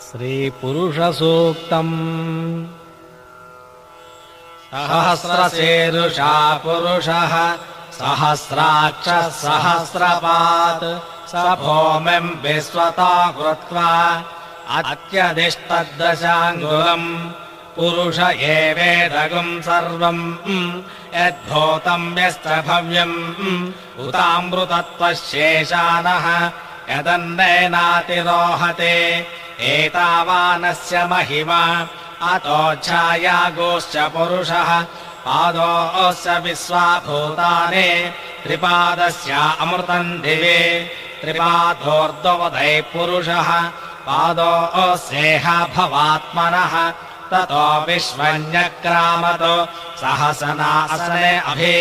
श्रीपुरुषसूक्तम् सहस्रशीर्षा पुरुषः सहस्राक्षः सहस्रपात् स भूमिम् विश्वतो कृत्वा अत्यधिष्ठद्दशाङ्गुलम् पुरुष एवेदगुम् सर्वम् यद्भूतम् यश्च भव्यम् उतामृतत्वशेषानः यदन्नेनातिरोहते एतावानस्य महिमा अतोच्छायागोश्च पुरुषः पादोऽस्य विश्वाभूतानि त्रिपादस्य अमृतम् दिवे त्रिपादोर्ध्ववदैः पुरुषः पादोऽस्येह भवात्मनः ततो विश्वन्यक्रामतो सहसनासने अभि